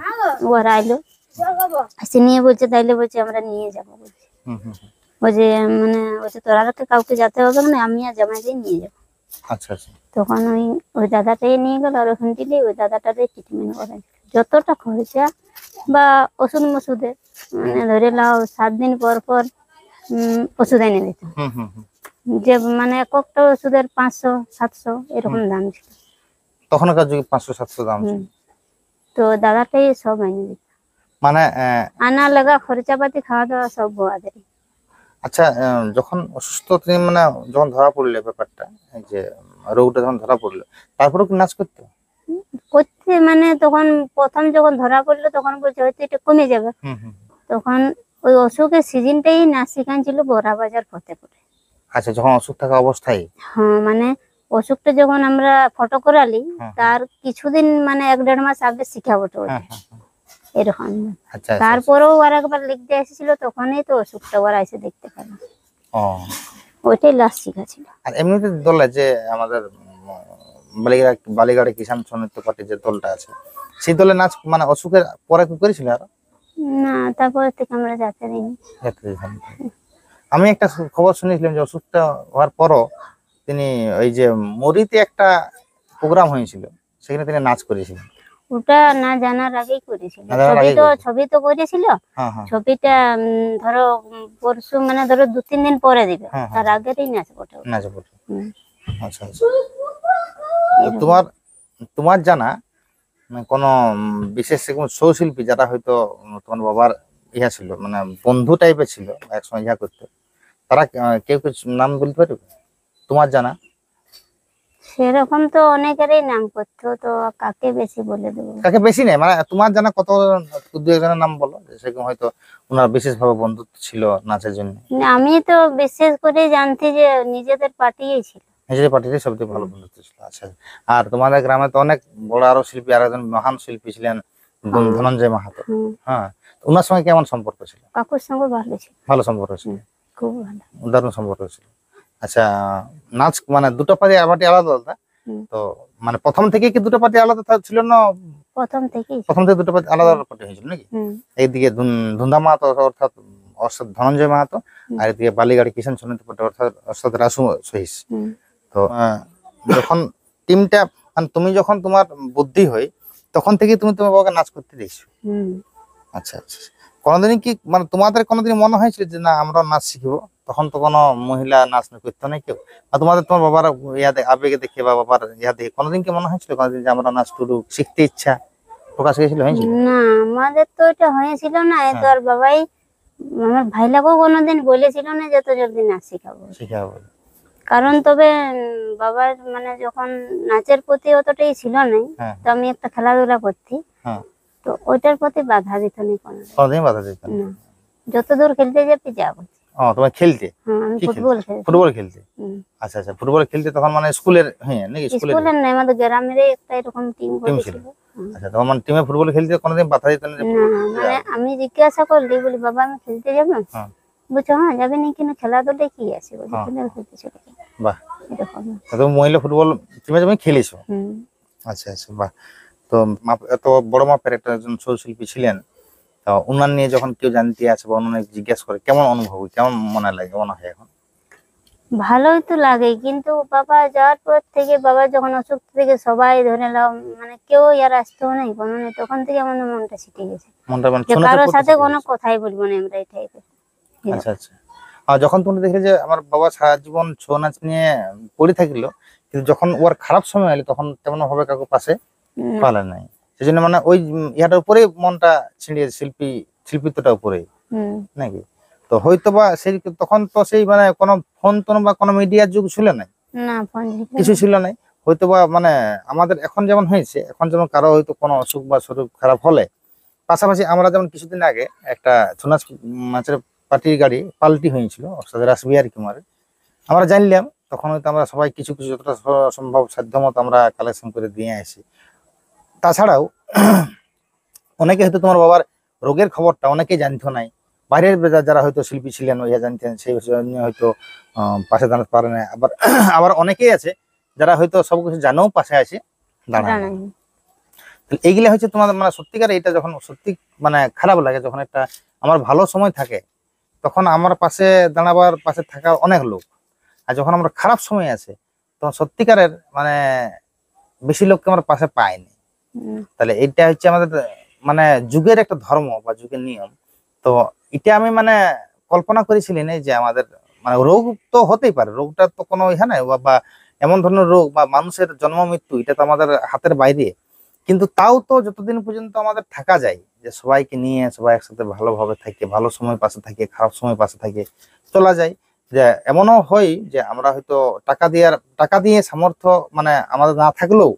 ওরা আইলো, আসে নিয়ে বলছে তাইলে বলছে আমরা নিয়ে যাবো, বলছে হুম হুম হুম। বলছে মানে বলছে তোরা তো কাউকে যেতে হবে না, আমি আর জামাইকে নিয়ে যাবো। আচ্ছা আচ্ছা তখন ওই দাদাটাই নিয়ে গেল, আর ওখান থেকে ওই দাদাটারই ট্রিটমেন্ট করে। যতটা খরচা বা ওষুধ মশুদে, মানে ধরে নাও 7 দিন পর পর ওষুধ এনে দিত, হুম হুম হুম। যে মানে একটা ওষুধের 500-700 এরকম দাম ছিল। তখনকার যুগে 500-700 দাম ছিল। হুম। তো দাদাটাই সব এনে দিত, মানে আনা লাগা খরচাপাতি খাওয়া দাওয়া সব বোয়াদের। আচ্ছা যখন অসুস্থ তিনি মানে যখন ধরা পড়লো ব্যাপারটা, এই যে রোগটা যখন ধরা পড়লো তারপরে কি নাচ করতো? করতে মানে তখন প্রথম যখন ধরা পড়লো তখন বলছে হয়তো এটা কমে যাবে। হুম হুম। তখন ওই অসুখের সিজনটাই নাচ শিখাচ্ছিল বড়া বাজার ফতেপুরে। আচ্ছা যখন অসুখ থাকা অবস্থায়। হ্যাঁ, মানে অসুখটা যখন আমরা ফটো করালি, হ্যাঁ। তার কিছুদিন মানে 1-1.5 মাস আগে শিখাবো হ্যাঁ হ্যাঁ হ্যাঁ। এরকম। আচ্ছা আচ্ছা, আচ্ছা। তারপরেও আর একবার লিখতে এসেছিল, তখনই তো অসুখটা ওরা এসে দেখতে পেল, ও ওইটাই লাস্ট শিখাছিল। আর এমনিতে দলে যে আমাদের বালিগাড়ি কিষান সন্নিহিত পার্টি যে দলটা আছে সেই দলে নাচ মানে অসুখের পরে কি করেছিল আর না, তারপরে থেকে আমরা যেতে দিইনি। আমি একটা খবর শুনেছিলাম যে অসুখটা হওয়ার পরও তিনি ওই যে মরিতে একটা প্রোগ্রাম হয়েছিল সেখানে তিনি নাচ করেছিলেন। ওটা না জানার আগেই করেছিল, না জানার আগেই করেছিল। ছবি তো করেছিল। হ্যাঁ হ্যাঁ ছবিটা ধরো পরশু মানে ধরো 2-3 দিন পরে দিবে, হ্যাঁ, তার আগেরই নাচ ওটা। নাচ পড়ে। হুম। আচ্ছা আচ্ছা। তোমার তোমার জানা মানে কোনো বিশেষ কোনো সৌশিল্পী যারা হয়তো তোমার বাবার ইহা ছিল মানে বন্ধু টাইপের ছিল বা একসময় ইহা করতো, তারা কেউ কিছু নাম বলতে পারবে তোমার জানা? সেরকম তো অনেকেরই নাম করতো, তো কাকে বেশি বলে দেবো। কাকে বেশি নেই মানে তোমার জানা কত দু একজনের নাম বলো যে সেরকম হয়তো ওনার বিশেষ ভাবে বন্ধুত্ব ছিল নাচের জন্য। না, আমি তো বিশেষ করে জানতে যে নিজেদের পার্টিই ছিল। নিজেদের পার্টিতে সবচেয়ে ভালো বন্ধুত্ব ছিল। আচ্ছা আর তোমাদের গ্রামে তো অনেক বড় আরো শিল্পী আর একজন মহান শিল্পী ছিলেন ধনঞ্জয় মাহাতো। হুম। হ্যাঁ ওনার সঙ্গে কেমন সম্পর্ক ছিল? কাকুর সঙ্গে ভালো ছিল, ভালো সম্পর্ক ছিল, খুব ভালো। দারুণ সম্পর্ক ছিল। আচ্ছা নাচ মানে দুটো পার্টি আলাদা আলাদা, হুম। তো মানে প্রথম থেকে কি দুটো পার্টি আলাদা ছিল না? প্রথম থেকেই। প্রথম থেকে দুটো পার্টি আলাদা আলাদা পার্টি হয়েছিল নাকি? হুম। এইদিকে ধুন্ধা মাহাতো অর্থাৎ ধনঞ্জয় মাহাতো, হুম। আর এদিকে বালিগাড়ি কিষান সন্নিহিত পার্টি অর্থাৎ রাসু সহিস। হুম। তো যখন টিমটা মানে তুমি যখন তোমার বুদ্ধি হয় তখন থেকে তুমি তোমার বাবাকে নাচ করতে দিয়েছো? আচ্ছা আচ্ছা। কোনোদিনই কি মানে তোমাদের কোনোদিন মনে হয়েছিল যে না আমরা নাচ শিখবো? তখন তো কোনো মহিলা নাচ করতো না কেউ, আর তোমার বাবার আবেগে দেখে বা বাবার দেখে কোনোদিন কি মনে হয়েছিল কোনোদিন যে আমরা নাচ টুডু শিখতে ইচ্ছা প্রকাশ হয়েছিল? না, আমাদের তো এটা হয়েছিল না। এই তো আর বাবাই আমার ভাইলাকেও কোনোদিন বলেছিল না যে এত জলদি নাচ শিখাবো। কারণ তবে বাবার মানে যখন নাচের প্রতি অতটাই ছিল না, তো আমি একটা খেলাধুলা করছি, তো ওইটার প্রতি বাধা দিত না কোনোদিন বাধা দিত না? যতদূর খেলতে যেতে যাবো। তোমার খেলতে? আমি ফুটবল খেলতে। আচ্ছা আচ্ছা, ফুটবল খেলতে তখন মানে স্কুলের নাকি? স্কুলের না, আমাদের গ্রামেরই একটা এরকম টিম ছিল। আচ্ছা, তখন মানে টিমে ফুটবল খেলতে কোনোদিন বাধা দিত না? মানে আমি জিজ্ঞাসা করলি, বলি বাবা আমি খেলতে যাবো? বলছো হ্যাঁ যাবে না, কিন্তু খেলাধুলায় কি আছে, বলছি খেলতে চলে যাবে। বাহ, তুমি মহিলা ফুটবল টিমে তুমি খেলেছো? আচ্ছা আচ্ছা, বাহ। তো এত বড় মাপের একজন ছৌ শিল্পী ছিলেন, তো উনার নিয়ে যখন কেউ জানতে আসে বা অন্য জিজ্ঞাসা করে কেমন অনুভব, কেমন মনে লাগে, মনে হয় এখন? ভালোই তো লাগে, কিন্তু বাবা যাওয়ার পর থেকে, বাবা যখন অসুখ থেকে সবাই ধরে নাও মানে কেউ আর আসতেও নাই কোনো নেই, তখন থেকে আমাদের মনটা ছিটে গেছে, কারোর সাথে কোনো কথাই বলবো না আমরা এটাই। আচ্ছা আচ্ছা। আর যখন তুমি দেখলে যে আমার বাবা সারা জীবন ছৌ নাচ নিয়ে পড়ে থাকলো, কিন্তু যখন ওর খারাপ সময় এলো তখন তেমন ভাবে কাউকে পাশে পালে নাই, সেজন্য মানে ওই ইয়াটার উপরে মনটা ছিঁড়িয়ে শিল্পিত্বটা উপরে নাকি? তো হয়তো বা সেই তখন তো সেই মানে কোনো ফোন টোন বা কোনো মিডিয়ার যুগ ছিল না, কিছু ছিল না। হয়তো বা মানে আমাদের এখন যেমন হয়েছে, এখন যেমন কারো হয়তো কোনো অসুখ বা শরীর খারাপ হলে পাশাপাশি আমরা যেমন কিছুদিন আগে একটা ছৌ নাচের পার্টির গাড়ি পাল্টি হয়েছিল রাসবিহারী কুমারে, আমরা জানলাম, তখন হয়তো আমরা সবাই কিছু কিছু যতটা সম্ভব সাধ্য মতো আমরা কালেকশন করে দিয়ে আসি। তাছাড়াও অনেকে হয়তো তোমার বাবার রোগের খবরটা অনেকেই জানতো নাই, বাইরের যারা হয়তো শিল্পী ছিলেন ওইয়া জানতেন, সেই বিষয়ে হয়তো পাশে দাঁড়াতে পারে না। আবার অনেকেই আছে যারা হয়তো সবকিছু জানেও পাশে আছে দাঁড়ায়। এইগুলা হচ্ছে তোমাদের মানে সত্যিকার, এটা যখন সত্যি মানে খারাপ লাগে, যখন একটা আমার ভালো সময় থাকে তখন আমার পাশে দাঁড়াবার, পাশে থাকা অনেক লোক, আর যখন আমরা খারাপ সময় আছে তখন সত্যিকারের মানে বেশি লোককে আমরা পাশে পাইনি। তাহলে এটা হচ্ছে আমাদের মানে যুগের একটা ধর্ম বা যুগের নিয়ম। তো এটা আমি মানে কল্পনা করেছিলি না যে আমাদের মানে রোগ তো হতেই পারে, রোগটা তো কোনো ইহা নাই, বা এমন ধরনের রোগ বা মানুষের জন্ম মৃত্যু এটা তো আমাদের হাতের বাইরে, কিন্তু তাও তো যতদিন পর্যন্ত আমাদের থাকা যায় যে সবাইকে নিয়ে সবাই একসাথে ভালোভাবে থাকে, ভালো সময় পাশে থাকে, খারাপ সময় পাশে থাকে, চলা যায়। যে এমনও হয় যে আমরা হয়তো টাকা দিয়ে সামর্থ্য মানে আমাদের না থাকলেও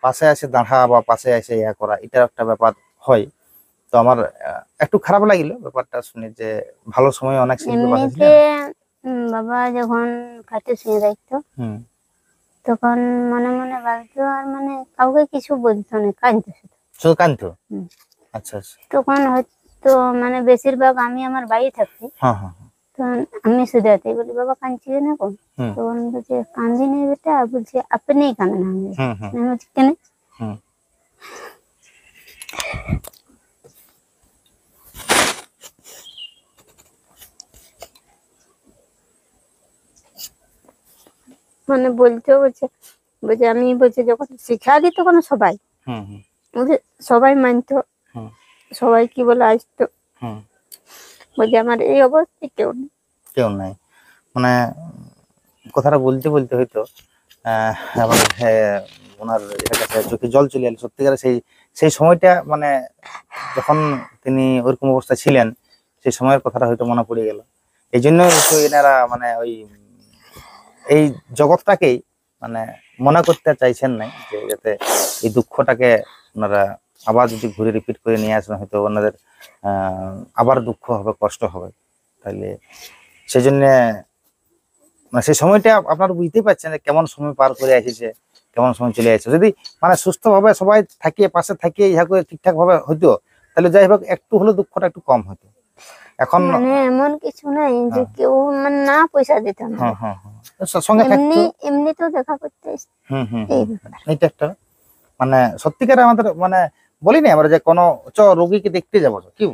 পাশে এসে দাঁড়া বা পাশে এসে ইয়া করা, এটা একটা ব্যাপার হয়। তো আমার একটু খারাপ লাগিল ব্যাপারটা শুনে যে ভালো সময় অনেক শিল্পী পাশে ছিলেন। বাবা যখন খাটে শুয়ে থাকতো তখন মনে মনে ভাবতো, আর মানে কাউকে কিছু বলতো না, কাঁদতো শুধু কাঁদতো? আচ্ছা আচ্ছা। তখন হয়তো মানে বেশিরভাগ আমি আমার বাড়ি থাকছি, তখন আমি শুধাতে বলি বাবা কাঁদছি না কোন, তখন বলছে কাঁদি নেই বেটা, বলছে আপনি কাঁদেন। আমি বলছি কেন? মানে বলছে আমি বলছে যখন শিখালি তখন সবাই সবাই মানতো, সবাই কি বলে আসতো, বলছে আমার এই অবস্থায় কেউ নাই। মানে কথাটা বলতে বলতে হয়তো আমাদের ওনার কাছে চোখে জল চলে এলো সত্যিকারে। সেই সময়টা মানে যখন তিনি ওইরকম অবস্থা ছিলেন, সেই সময়ের কথাটা হয়তো মনে পড়ে গেল। এই জন্য এনারা মানে ওই এই জগৎটাকেই মানে মনে করতে চাইছেন নাই যে যাতে এই দুঃখটাকে ওনারা আবার যদি ঘুরে রিপিট করে নিয়ে আসেন, হয়তো ওনাদের আবার দুঃখ হবে, কষ্ট হবে। তাহলে সেই জন্য মানে সেই সময়টা আপনারা বুঝতেই পারছেন যে কেমন সময় পার করে এসেছে, কেমন সময় চলে আসছে। যদি মানে সুস্থভাবে সবাই থাকিয়ে পাশে থাকিয়ে ইহা করে ঠিকঠাক ভাবে হইতো, তাহলে যাই হোক একটু হলে দুঃখটা একটু কম হতো। এখন মানে এমন কিছু নাই যে কেউ মানে না পয়সা দিত না, সঙ্গে থাকতো, এমনি তো দেখা করতে। এটা একটা মানে সত্যিকার আমাদের মানে বলি না আমরা যে কোনো রোগীকে দেখতে যাবো, কি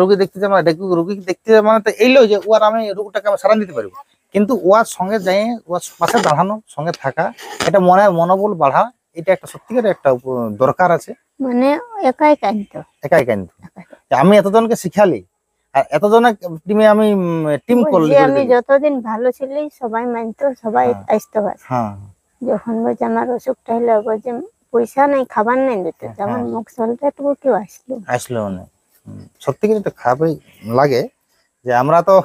রোগী দেখতে যাবো, রোগীকে দেখতে যাবো মানে তো এইলো যে ওর আমি রোগটাকে আমি সারান দিতে পারবো, কিন্তু ওর সঙ্গে যাই ওর পাশে দাঁড়ানো, সঙ্গে থাকা, এটা মনোবল বাড়া, এটা একটা সত্যিকার একটা দরকার আছে। মানে একাই কাঁদতো। একাই কিন্তু আমি এতজনকে শিখালি আর এতজনের টিমে আমি টিম করলি, আমি যতদিন ভালো ছিলি সবাই মানতো, সবাই আসতো। হ্যাঁ যখন বলছে আমার অসুখটা হলো, বলছে পয়সা নেই, খাবার নেই দিতে, আমার মুখ চলতে একটু কেউ আসলো না। সত্যিকার একটা খারাপই লাগে যে আমরা তো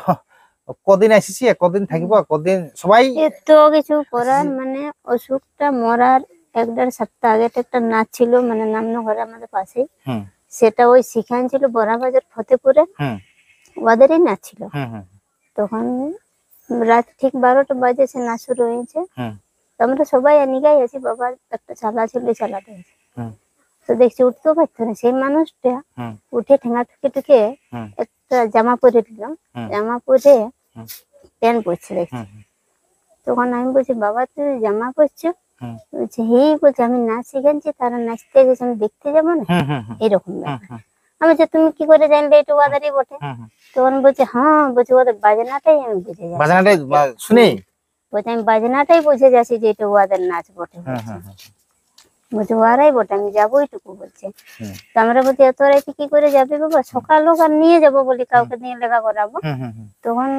কদিন এসেছি, কদিন থাকবো, কদিন সবাই এত কিছু করার, মানে অসুখটা মরার 1-1.5 সপ্তাহ আগে একটা নাচ ছিল, মানে নামনগরে আমাদের পাশে, সেটা ওই শিখান ছিল বড়াবাজার ফতেপুরে, ওদেরই নাচ ছিল। তখন রাত ঠিক 12টা বাজে সে নাচ শুরু হয়েছে। আমরা সবাই নিগাই আছি, বাবার একটা চালা ছিল, চালাতে হয়েছে। তো দেখছি উঠতেও পারতো না সেই মানুষটা, উঠে ঠেঙা ঠুকে ঠুকে একটা জামা পরে দিল, জামা পরে প্যান্ট পরছে দেখছি। তখন আমি বলছি, বাবা তুই জামা পরছো? বলছে হেই, বলছে আমি নাচ শিখাচ্ছি, তারা নাচতে গেছে, আমি দেখতে যাবো না, এরকম ব্যাপার। আমি বলছি তুমি কি করে জানলে এটা ওদেরই বটে? তখন বলছে হ্যাঁ, বলছে ওদের বাজনাটাই আমি বুঝে যাচ্ছি, বাজনাটাই শুনি, বলছে আমি বাজনাটাই বুঝে যাচ্ছি যে এটা ওদের নাচ বটে। বলছে ওরাই বটে, আমি যাবো এইটুকু বলছে। তো আমরা বলছি এত রাইতে কি করে যাবে বাবা, সকাল হোক আর নিয়ে যাবো বলি, কাউকে নিয়ে লেখা করাবো। তখন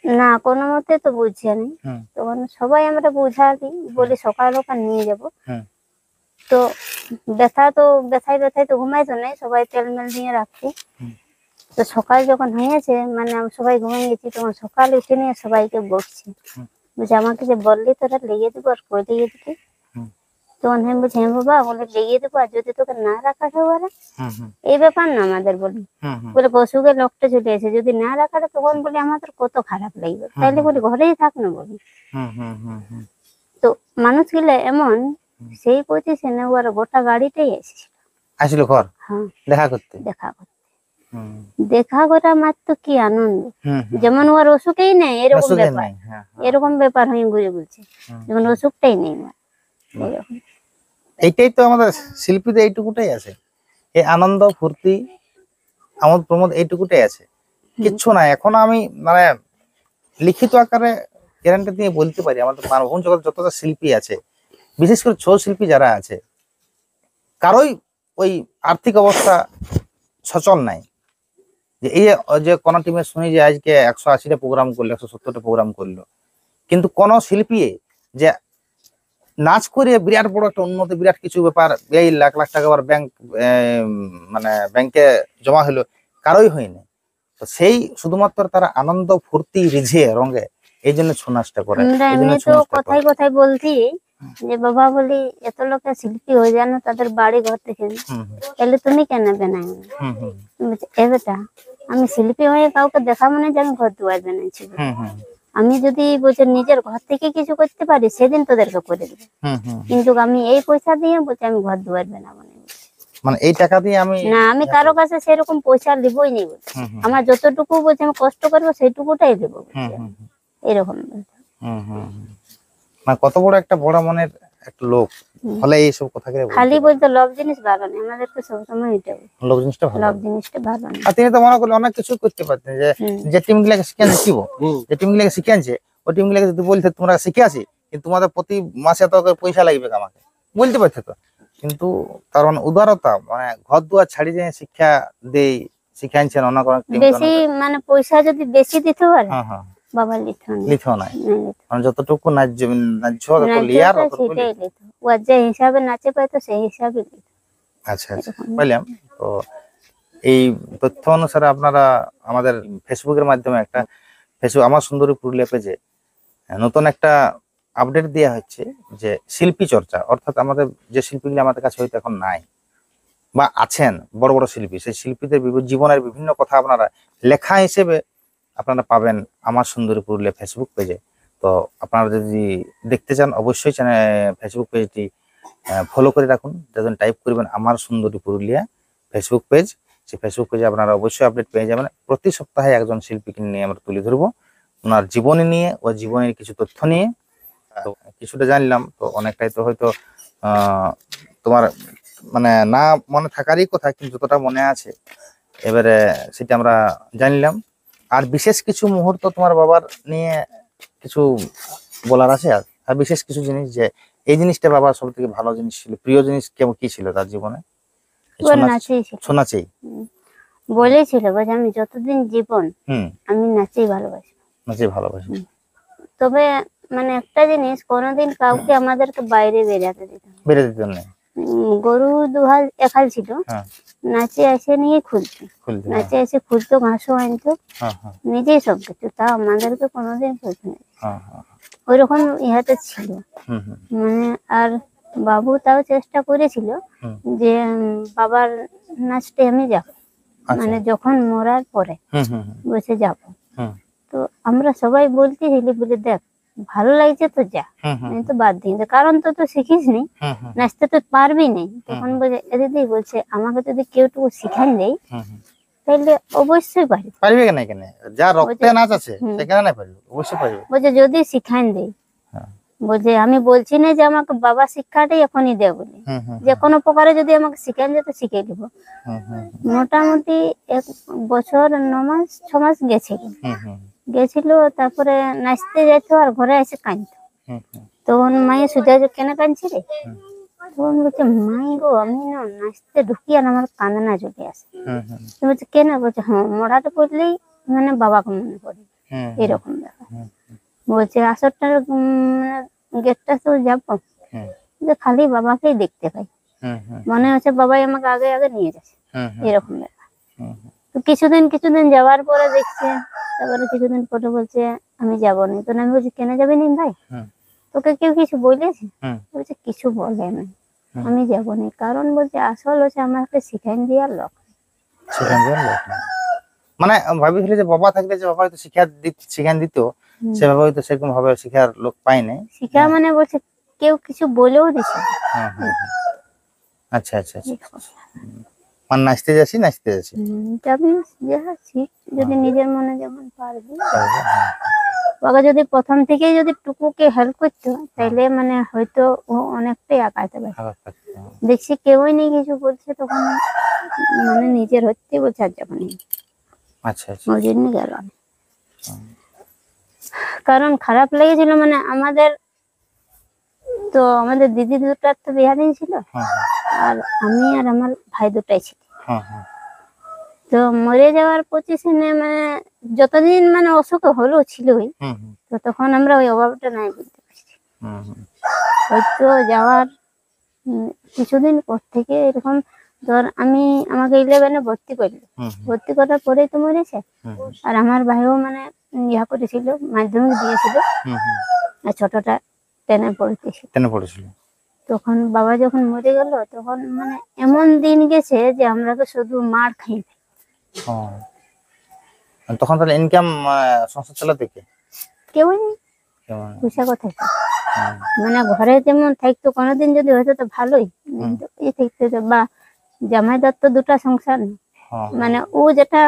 না কোনো মতে তো বুঝছে নি। তখন সবাই আমরা বুঝালি, বলি সকাল হোক আর নিয়ে যাবো। তো ব্যথায় তো ঘুমাইতো নাই, সবাই তেল মেল দিয়ে রাখছি। তো সকাল যখন হয়েছে, মানে আমি সবাই ঘুমিয়ে গেছি, তখন সকালে উঠে নিয়ে সবাইকে বকছি, বলছে আমাকে যে বললি তোরা লেগে দেবো, আর কই লেগে দিবি? তখন আমি বলছি হ্যাঁ বাবা, বলে লেগে দেবো, আর যদি তোকে না রাখা ওরা, এই ব্যাপার না আমাদের, বলি বলে অসুখের লোকটা চলে এসে যদি না রাখাটা, তখন বলি আমাদের কত খারাপ লাগবে, তাইলে বলি ঘরেই থাক না বলি। তো মানুষ গেলে এমন, সেই পজিশনে ওর গোটা গাড়িটাই আসছিল ঘর দেখা করতে, দেখা করা মাত্র কি আনন্দ, যেমন ওর অসুখেই নেই এরকম ব্যাপার, এরকম ব্যাপার হয়ে ঘুরে বলছে, যেমন অসুখটাই নেই। এইটাই তো আমাদের শিল্পীদের, এইটুকুটাই আছে, এই আনন্দ ফুর্তি আমোদ প্রমোদ, এইটুকুটাই আছে, কিচ্ছু নাই। এখন আমি মানে লিখিত আকারে গ্যারান্টি দিয়ে বলতে পারি, আমাদের মানভূম জগৎ যতটা শিল্পী আছে, বিশেষ করে ছৌ শিল্পী যারা আছে, কারোই ওই আর্থিক অবস্থা সচল নাই যে এই যে কোন টিমে শুনি যে আজকে 180টা প্রোগ্রাম করলো, 170টা প্রোগ্রাম করলো, কিন্তু কোন শিল্পী যে নাচ করে বিরাট বড় একটা উন্নতি, বিরাট কিছু ব্যাপার, এই লাখ লাখ টাকা আবার ব্যাংক মানে ব্যাংকে জমা হলো, কারোই হয়নি। তো সেই শুধুমাত্র তারা আনন্দ ফুর্তি রিঝে রঙে এই জন্য ছৌ নাচটা করে। কথায় কথায় বলছি যে বাবা, বলি এত লোকের শিল্পী হয়ে জানো, তাদের বাড়ি ঘর থেকে, তাহলে তুমি কেন বেনাই? এ বেটা, আমি শিল্পী হয়ে কাউকে দেখাবো না যে আমি ঘর দুয়ার বানাইছি, আমি যদি বলছে নিজের ঘর থেকে কিছু করতে পারি সেদিন তোদেরকে করে দেবো, কিন্তু আমি এই পয়সা দিয়ে বলছি আমি ঘর দুয়ার বানাবো না, মানে এই টাকা দিয়ে আমি না, আমি কারো কাছে সেরকম পয়সা দিবই নি, আমার যতটুকু বলছে আমি কষ্ট করবো সেইটুকুটাই দেবো, এরকম। মানে কত বড় একটা বড় মনের একটা লোক হলে এইসব কথা খালি বলতে লোভ জিনিস ভালো না, আমাদের তো সবসময় এটা লোভ জিনিসটা ভালো, লোভ জিনিসটা ভালো না। আর তিনি তো মনে করলে অনেক কিছু করতে পারতেন, যে টিম গুলাকে শিখিয়ে দিব, যে টিম গুলাকে শিখিয়েছে ওই টিম গুলাকে যদি বলতে তোমরা শিখে আসি, কিন্তু তোমাদের প্রতি মাসে তো পয়সা লাগবে আমাকে, বলতে পারছে তো। কিন্তু তার মানে উদারতা, মানে ঘর দুয়ার ছাড়ি দিয়ে শিক্ষা দেই, শিখাইছেন অনেক অনেক টিম, বেশি মানে পয়সা যদি বেশি দিতে পারে বাবা লিথো নাই, মানে যতটুকু ন্যায্য লিয়ার সেটাই লিথো, ও যে হিসাবে নাচে পায় তো সেই হিসাবে লিথো। আচ্ছা আচ্ছা, বললাম তো এই তথ্য অনুসারে আপনারা আমাদের ফেসবুকের মাধ্যমে একটা ফেসবুক আমার সুন্দরী পুরুলিয়া পেজে নতুন একটা আপডেট দেওয়া হচ্ছে যে শিল্পী চর্চা, অর্থাৎ আমাদের যে শিল্পীগুলি আমাদের কাছে হয়তো এখন নাই বা আছেন বড় বড় শিল্পী, সেই শিল্পীদের জীবনের বিভিন্ন কথা আপনারা লেখা হিসেবে আপনারা পাবেন আমার সুন্দরী পুরুলিয়া ফেসবুক পেজে। তো আপনারা যদি দেখতে চান অবশ্যই ফেসবুক পেজটি ফলো করে রাখুন, যখন টাইপ করবেন আমার সুন্দরী পুরুলিয়া ফেসবুক পেজ, সেই ফেসবুক পেজে আপনারা অবশ্যই আপডেট পেয়ে যাবেন। প্রতি সপ্তাহে একজন শিল্পীকে নিয়ে আমরা তুলে ধরবো, ওনার জীবনী নিয়ে ও জীবনের কিছু তথ্য নিয়ে। তো কিছুটা জানলাম, তো অনেকটাই তো হয়তো তোমার মানে না মনে থাকারই কথা, কিন্তু যতটা মনে আছে এবারে সেটা আমরা জানলাম। আর বিশেষ কিছু মুহূর্ত তোমার বাবার নিয়ে কিছু বলার আছে? আর আর বিশেষ কিছু জিনিস যে এই জিনিসটা বাবার সব থেকে ভালো জিনিস ছিল, প্রিয় জিনিস কেমন কি ছিল তার জীবনে? এই ওর নাচেই ছিল। নাচেই বলেছিল বলে আমি যতদিন জীবন হুম আমি নাচেই ভালোবাসি। নাচেই ভালোবাসি। তবে মানে একটা জিনিস, কোনোদিন কাউকে আমাদেরকে বাইরে বেরাতে দিত না। বেড়ে দিতেন না? গরু দুহাল একাল ছিল, হ্যাঁ নাচে এসে নিয়ে খুলতো, খুলতে নাচে এসে খুলতো, ঘাসও আনতো, হ্যাঁ হ্যাঁ নিজেই সব কিছু, তা আমাদেরকে কোনোদিন বলতো না। হ্যাঁ হ্যাঁ ওইরকম ইহাতে ছিল। হুম হুম মানে আর বাবু তাও চেষ্টা করেছিল হুম। যে বাবার নাচতে আমি যাব, আচ্ছা। মানে যখন মরার পরে হুম হুম হুম বসে যাব। হুম তো আমরা সবাই বলতেছিলি বলে দেখ ভালো লাগছে তো যা, হুম হুম আমি তো বাদ দিই না, কারণ তো তুই শিখিস নি, হুম হুম নাচতে তো পারবি না। তখন বলে দিদি বলছে আমাকে যদি কেউ টুকু শিখান দেয় হুম হুম। তাহলে অবশ্যই পারি। পারবে কেন? এখানে যা রক্তে নাচ আছে হুম। সেখানে না পারবে, অবশ্যই পারবে। বলছে যদি শিখান দেয়, হ্যাঁ। বলছে আমি বলছি না যে আমাকে বাবা শিক্ষাটাই এখনই দেয় বলে, হুম হুম যে কোনো প্রকারে যদি আমাকে শিখান যেত শিখে দিব। হুম হুম মোটামুটি 1 বছর 9 মাস 6 মাস গেছিল, হুম হুম গেছিল। তারপরে নাচতে যেত আর ঘরে এসে কাঁদতো। হুম হুম তখন মায়ে সুজা যে কেন কাঁদছি রে, হুম। তখন বলছে মাই গো আমি না নাচতে ঢুকি আর আমার কান্না চলে আসে। হুম হুম তো বলছে কেন? বলছে হ্যাঁ মরাতে পড়লেই মানে বাবাকে মনে পড়ে, হুম এরকম ব্যাপার। হুম বলছে আসরটার গেটটা তো যাবো, হুম যে খালি বাবাকেই দেখতে পাই, হুম হুম মনে হচ্ছে বাবাই আমাকে আগে আগে নিয়ে যাচ্ছে, হুম হুম এরকম ব্যাপার। হুম তো কিছুদিন যাওয়ার পরে দেখছে, তারপরে কিছুদিন পরে বলছে আমি যাবো না। তো আমি বলছি কেন যাবি না ভাই, হুম তোকে কেউ কিছু বলেছে? হুম বলছে কিছু বলে না, হুম। আমি যাবো না, কারণ বলছে আসল হচ্ছে আমাকে শিখাই দেওয়ার লোক। সেখান দিয়ে লোক নেই। মানে ভাবিছিল যে বাবা থাকলে যে বাবা হয়তো শিখান দিত, হুম। সেভাবে হয়তো সেরকম ভাবে শিখার লোক পাই নাই। শিখা মানে বলছে কেউ কিছু বলেও দিছে না। হুম হুম হুম। আচ্ছা আচ্ছা আচ্ছা। মানে নাচতে যাচ্ছি। যাবি যা শিখ, যদি হ্যাঁ। নিজের মনে যেমন পারবি। তাহলে হ্যাঁ। ওকে যদি প্রথম থেকেই যদি টুকুকে হেল্প করতো তাহলে মানে হয়তো ও অনেকটাই আগাতে পারে। আবার থাকতে হবে। দেখছি কেউই নেই কিছু বলছে, তখন মানে নিজের হচ্ছে বলছে আর যখন আচ্ছা আচ্ছা। ওই জন্য গেল না। কারণ খারাপ লেগেছিল, মানে আমাদের দিদি দুটার তো বিয়া দিয়েছিল, হ্যাঁ আর আমি আর আমার ভাই দুটাই ছিল। হ্যাঁ হ্যাঁ তো মরে যাওয়ার পজিশনে মানে যতদিন মানে অসুখ হলো ছিলই, হুম হুম তো তখন আমরা ওই অভাবটা নাই বুঝতে পারছি। হুম হুম হয়তো যাওয়ার কিছুদিন পর থেকে এরকম, ধর আমাকে 11-এ ভর্তি করলো, হুম ভর্তি করার পরেই তো মরেছে। হুম আর আমার ভাইও মানে ইয়া করেছিল, মাধ্যমিক দিয়েছিল, হুম হুম। আর ছোটটা 10-এ পড়তেছিল। কেন পড়েছিল? তখন বাবা যখন মরে গেল তখন মানে এমন দিন গেছে যে আমরা তো শুধু মার খাই। ও, তখন তাহলে ইনকাম সংসার চালাতে কে? কেউই নেই, কেমন? পয়সা কোথায় পাবে? হুম মানে ঘরে যেমন থাকতো, কোনোদিন যদি হয়তো তো ভালোই, হুম। এই থাকতো তো, বা জামাইদার তো 2টা সংসার নেই। হ্যাঁ মানে ও যেটা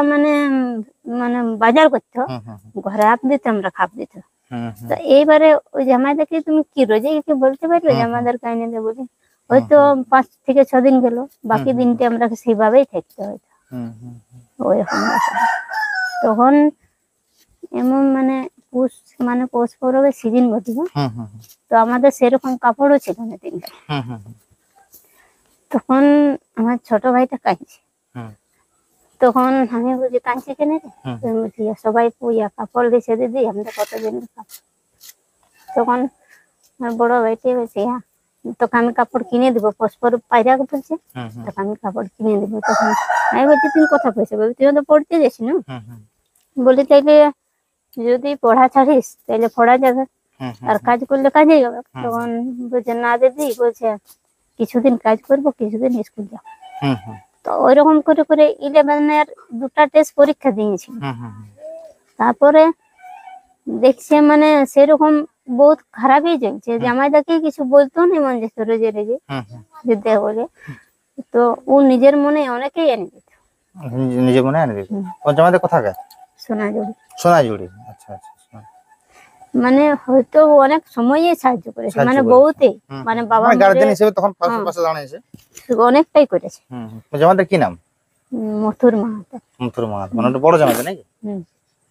মানে বাজার করতো, হুম হুম ঘরে আপ দিত আমরা খাপ দিত। হুম হুম তো এইবারে ওই জামাইদাকে তুমি কি রোজে কি বলতে পারবে হুম। জামাইদার কাহিনী দেবো বলে? হয়তো 5 থেকে 6 দিন গেল, বাকি হুম। দিনটা আমরা সেইভাবেই থাকতে হয়তো হুম হুম ওইরকম ব্যাপার। তখন এমন মানে পৌষ পরবের সিজন বটে, হুম হুম তো আমাদের সেরকম কাপড়ও ছিল না 3টা। হুম হুম তখন আমার ছোট ভাইটা কাঁদছে, হুম তখন আমি বলছি কাঁদছে কেন রে? হুম। তো আমি বলছি, সবাই পুইয়া কাপড় দিছে দিদি, আমরা কতদিনের কাপড়। তখন আমার বড় ভাইটি বলছে হ্যাঁ তোকে আমি কাপড় কিনে দিব, পরস্পর পায়রা বলছে, হুম হুম তোকে আমি কাপড় কিনে দিব। তখন আমি বলছি তুমি কথা কইছো, বলছি তুই তো পড়তে যাস না। হুম হুম বলি তাইলে যদি পড়া ছাড়িস তাহলে পড়া যাবে, হুম আর কাজ করলে কাজে যাবে। হুম। তখন বলছে না দিদি, বলছে কিছুদিন কাজ করবো কিছুদিন স্কুল যাবো। হুম হুম তো ওইরকম করে করে 11-এর 2টা টেস্ট পরীক্ষা দিয়েছিল। হুম হুম তারপরে দেখছে মানে সেরকম বহুত খারাপই চলছে, জামাইদাকে কিছু বলতো না, মন যেত রেজে রেজে হুম হুম। যেতে বলে। তো ও নিজের মনে অনেকেই এনে দিত। নিজে মনে আনে দিত। হুম। ও জামাইদের কোথাকার? সোনাঝুরি। সোনাঝুরি। আচ্ছা আচ্ছা আচ্ছা। মানে হয়তো ও অনেক সময়ই সাহায্য করেছে, সাহায্য মানে করেছে। বহুতেই, হুম মানে হুম। বাবা মানে মরে গার্জেন হিসেবে তখন পাশে হ্যাঁ, পাশে দাঁড়িয়েছে। অনেকটাই করেছে। হুম হুম। জামাইদের কি নাম? মথুর মাহাতো। মথুর মাহাতো। মানে ওটা বড় জামাইদের নাকি? হুম।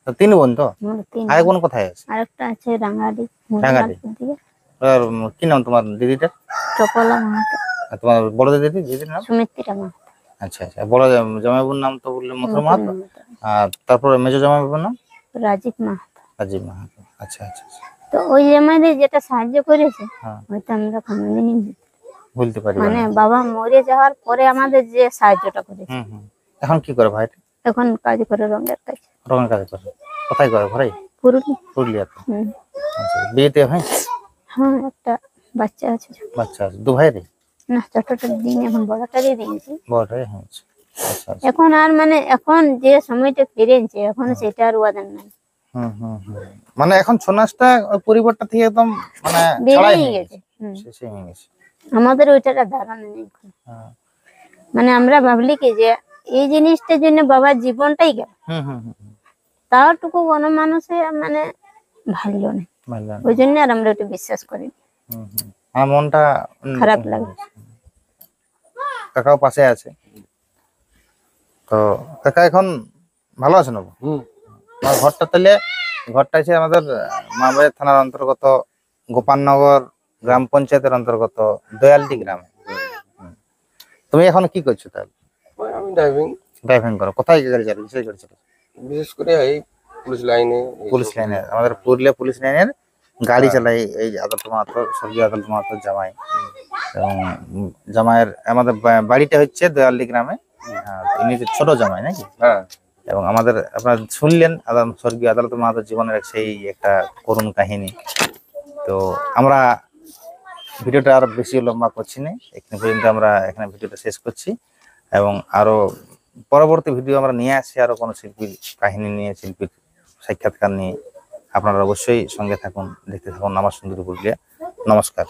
তো 3 বোন তো? আমরা 3 আরেক বোন কোথায় আছে? আরেকটা আছে রাঙ্গালি রাঙ্গালি। মুরাদপুর দিকে আর কি নাম তোমার দিদিটার? চপলা মাহাতো আর তোমার বড় দিদির নাম? সুমিত্রা মাহাতো আচ্ছা আচ্ছা, বড় জামাইবাবুর নাম তো বললে মথুর মাহাতো। মাহাতো, আর তারপরে মেজো জামাইবাবুর নাম? রাজীব মাহাতো। রাজীব মাহাতো। আচ্ছা আচ্ছা আচ্ছা। তো ওই আমাদের যেটা সাহায্য করেছে হ্যাঁ, হয়তো আমরা কোনোদিনই বলতে পারি মানে বাবা মরে যাওয়ার পরে আমাদের যে সাহায্যটা করেছে। হুম। এখন কি করে ভাই? এখন কাজ করে রঙের কাজ রঙের কাজ করে। কোথায় করে ঘরে? পুরুলি। পুরুলিয়াতে। হুম। আচ্ছা, বিয়েতে হয়? হ্যাঁ একটা বাচ্চা আছে বাচ্চা আছে 2 ভাইয়েরই? না ছোটটা দিন এখন বড়টারই দিয়েছি বড়টাই হয়েছে। আচ্ছা আচ্ছা। এখন আর মানে এখন যে সময়টা ফিরেছে এখন সেটা আর ওয়াদান নাই হুম। মানে এখন ছনাসটা ওই পরিবারটা থেকে একদম মানে ছাড়াই বেরিয়ে হয়ে গেছে। হুম। শেষে হয়ে গেছে। আমাদের ওইটার ধারণা নেই এখন। হ্যাঁ। মানে আমরা ভাবলি কি যে এই জিনিসটার জন্য বাবার জীবনটাই গেল হুম। তারটুকু গণমানুষে মানে ভালো নেই ভালো। ওই জন্য আর আমরা একটু বিশ্বাস করি হুম। আমার মনটা খারাপ লাগে। কাকাও পাশে আছে তো। কাকা এখন ভালো আছেন? আমার ঘরটা তাহলে ঘরটা আছে আমাদের মামাবাড়ি থানার অন্তর্গত গোপালনগর গ্রাম পঞ্চায়েতের অন্তর্গত দয়ালটি গ্রামে। তুমি এখন কি করছো তাহলে? আমি ড্রাইভিং ড্রাইভিং করো? কোথায় গাড়ি চালাচ্ছো? কিসের গাড়ি চালাচ্ছো? বিশেষ করে এই পুলিশ লাইনে পুলিশ লাইনের, আমাদের পুরুলিয়া পুলিশ লাইনের গাড়ি চালাই এই আদালত মাহাতো, স্বর্গীয় আদালত মাহাতোর জামাই। এবং জামাইয়ের আমাদের বাড়িটা হচ্ছে দয়ালটি গ্রামে। ইনি ছোট জামাই নাকি? হ্যাঁ। এবং আমাদের আপনারা শুনলেন স্বর্গীয় আদালত মাহাতোর জীবনের সেই একটা করুণ কাহিনী। তো আমরা ভিডিওটা আর বেশি লম্বা করছি না, এখানে পর্যন্ত আমরা এখানে ভিডিওটা শেষ করছি। এবং আরো পরবর্তী ভিডিও আমরা নিয়ে আসছি আরো কোনো শিল্পীর কাহিনী নিয়ে, শিল্পীর সাক্ষাৎকার নিয়ে। আপনারা অবশ্যই সঙ্গে থাকুন, দেখতে থাকুন আমার সুন্দর পুরুলিয়া। নমস্কার।